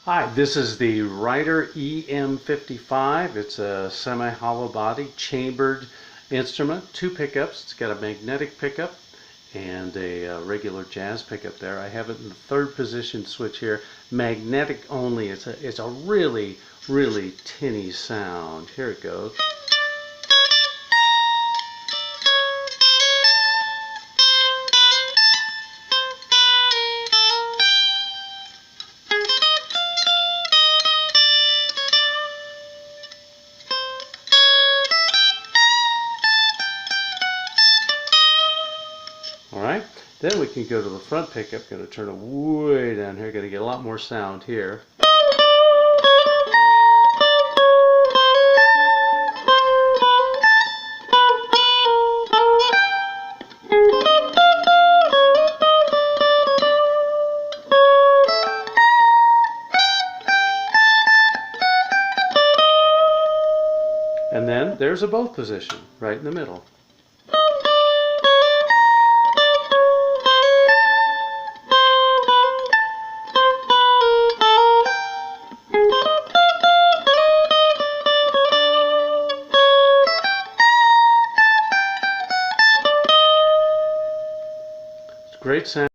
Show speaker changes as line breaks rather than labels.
Hi, this is the Ryder EM-55. It's a semi-hollow body chambered instrument, two pickups. It's got a magnetic pickup and a regular jazz pickup there. I have it in the third position switch here, magnetic only. It's a really, really tinny sound. Here it goes. Alright, then we can go to the front pickup. Going to turn it way down here. Going to get a lot more sound here. And then there's a both position right in the middle. Great sound.